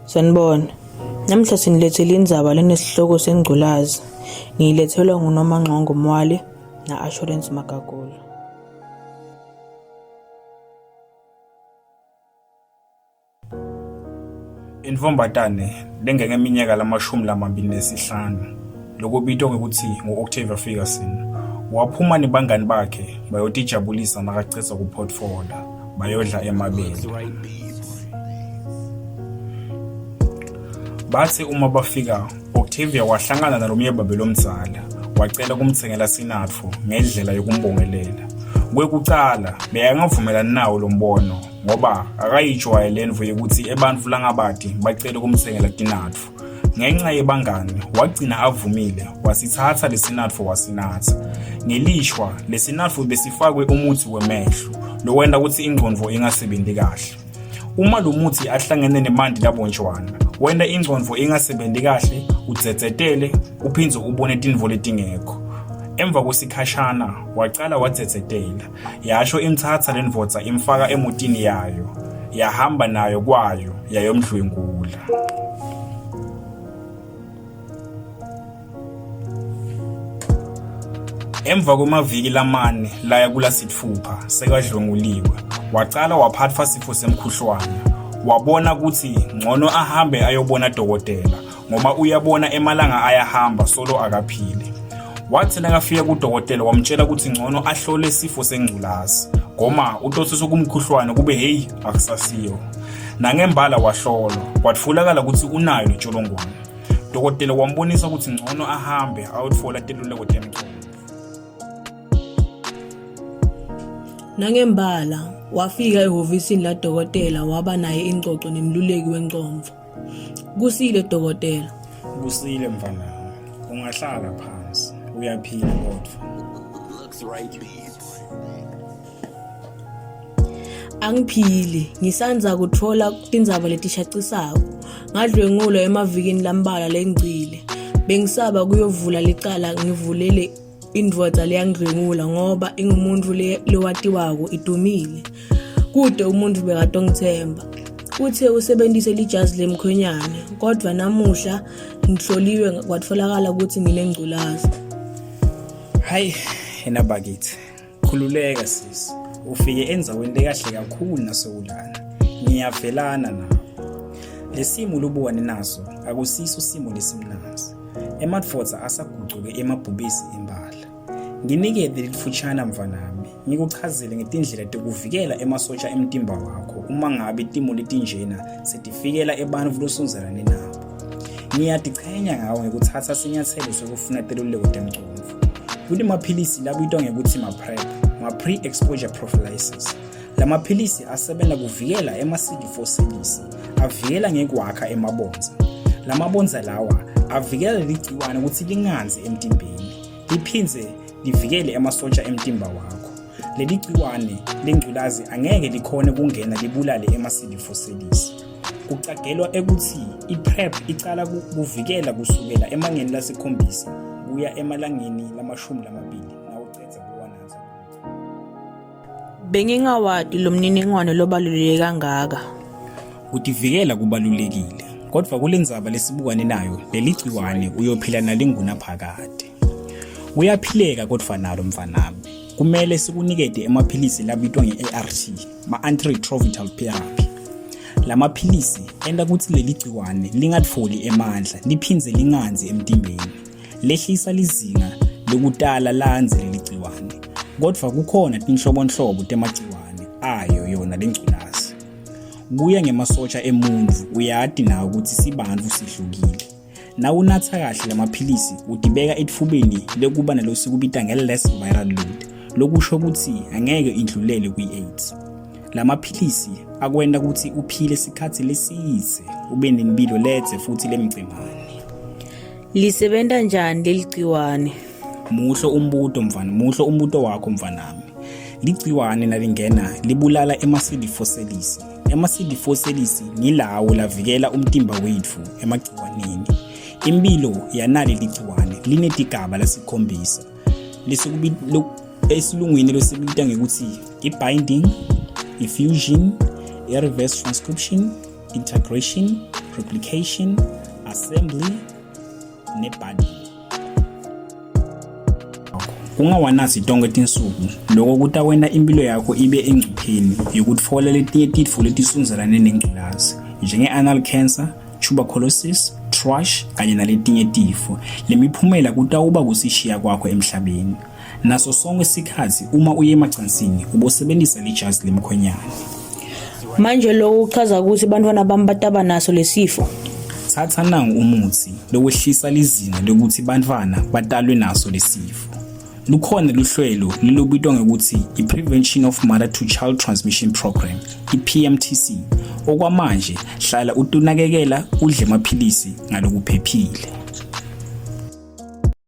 Sanibona. Namhla sinilethele indzaba lenesihloko sengculazi. Ngiyilethelwa nguNomangqongo Mwale na Assurance Magagula. Intombatane lengeke iminyaka lamashumi 25 lokubitwa ngokuthi ngu-Octavia Ferguson waphuma nebangani bakhe bayotijabulisa nakacedza kuphotfola bayodla emabele. Bathi uma bafika Octavia wahlangana nalomyebabe lomdzala wacela kumtsengela sinatfo ngendlela yokumbongelela. Kwekucala beyangavumelana nawo lo mbono ngoba akayijwayele lendvo yokuthi ebantfu langabati bacele kumtsengela tinatfo. Ngenxa yebangani wagcina avumile wasithatha lesinatfo wasinatha. Ngelishwa lesinatfo besifakwe umuthi wemehlo lowenda ukuthi ingcondvo ingasebenzi kahle. Uma lo muthi ahlangene nemanti labontshwana wenda ingcondvo ingasebenzi kahle, udzetsetele uphindze ubone tintfo letingekho. Emva kwesikhashana wacala wadzetsetela, yasho imthatha lendvodza imfaka emotini yayo, yahamba nayo kwayo yayomdlwengula. Emva kwemaviki lamane laya kula sitfupha sekadlwenguliwe, wacala waphatfwa sifo semkhuhlwana. Wabona ukuthi ngcono ahambe ayobona dokotela ngoba uyabona emalanga ayahamba solo akaphile. Wathi nakafika kudokotela wamtshela ukuthi ngcono ahlole sifo sengculazi ngoma utothusa kumkhuhlwana kube hey akusasiyo. Nangembala wahlolwa kwatfulakala ukuthi unayo lentsholongwane. Dokotela wambonisa ukuthi ngcono ahambe ayotfola teluleko temcondvo. Nangembala wafika ehhovisini la dokotela waba naye ingxoxo nemluleki wencondvo. Kusile dokotela. Kusile mfana. Ungahlala phansi. Uyaphila kodwa. Angiphili, ngisanza kutfola tindzaba letishacisako. Ngadlwengulwa emavikini lambala lengcile. Bengisaba kuyovula licala ngivulele indvodza leyangidlwengula ngoba ingumuntu lewatiwako idumile. Kude umuntu bekatongithemba. Uthe usebenzise lijazi lemkhwenyane, kodwa namuhla ngihloliwe kwatfolakala ukuthi nginengculazi. Hayi, yena bakithi. Khululeka sisi. Ufike endzaweni lekahle kakhulu nasewulana. Ngiyavelana nawe. Lesimo lobuwane naso akusiso simo lesimnanzi. Emadvodza asagucuke emabhubesi embala. Nginikete litfuchana mfanami, ngikuchazele ngetindlela tekuvikela emasotsha emtimba wakho uma ngabe timo letinjena setifikela ebantfu losonzerane nabo. Ngiyatichenya ngawe ngekuthatha sinyathelo sokufuna teluleko temcondvo. Kuli maphilisi labitwa ngekuthi ma-PrEP, ma-pre-exposure prophylaxis. La maphilisi asebenza kuvikela ema-CD4 cells, avikela ngekwakha emabonza. La mabonza lawa avikela ligciwane ukuthi linganzi emtimbeni, liphindze livikele emasotsha emtimba wakho. Leli gciwane lengculazi angeke likhone kungena libulale ema-CD4 cells. Kucagelwa ekuthi i-PrEP icala kuvikela kusukela emangeni lasikhombisa kuya emalangeni lamashumi 20 nawucedza kuwanatha. Bengingawadi lo mniningwane lobaluleke kangaka. Kutivikela kubalulekile, kodwa kulendzaba lesibukane nayo leli gciwane uyophila nalingunaphakade. Uyaphileka kodwa nalo mfanami. Kumele sikunikete emaphilisi labitwa nge-ART, ma-antiretroviral therapy. La maphilisi enda ukuthi leli gciwane lingatfoli emandla liphindze linganzi emtimbeni. Lehlisa lizinga lokutala lanze leli gciwane. Kodwa kukhona tinhlobonhlobo temagciwane ayo yona lengculazi. Kuya ngemasotsha emuntfu uyati nawe ukuthi sibantfu sihlukile. Na unatha kahle lamaphilisi utibeka etfubeni lekuba nalosikubita nge-less viral load, lokusho ukuthi angeke indlulele kwi-AIDS. Lamaphilisi akwenda ukuthi uphile isikhathi leside, ube nempilo lede futhi lemcemane. Lisebenta njani leli gciwane? Muhlo umbuto wakho mfanami. Ligciwane nalingena libulala ema-CD4 cells. Ema-CD4 cells ngilawo lavikela umtimba wetfu emagciwaneni. Impilo yanali ligciwane linetigaba lasikhombisa. Esilungwini losibita ngekuthi i-binding, i-fusion, i-reverse transcription, integration, replication, assembly, nebudging. Ungawanazi tonke tinsuku loko kutawenta impilo yakho ibe engcupheni yokutfola letinye tifo letisundzalane nengculazi njenge-anal cancer, tuberculosis, thrush kanye naletinye tifo. Lemiphumela kutawuba kusishiya kwakho emhlabeni. Naso sonke isikhathi uma uye emacansini ubosebenzisa lijazi lemkhwenyane. Manje lokho kuchaza ukuthi bantwana bami bataba naso lesifo. Thatha nangu umuthi lokwehlisa lizinga lokuthi bantwana batalwe naso lesifo. Lukhona luhlelo lolubitwa ngokuthi i-Prevention of Mother to Child Transmission Program, i-PMTC. Okwamanje hlala utunakekela udle amaphilisi ngalokuphephile.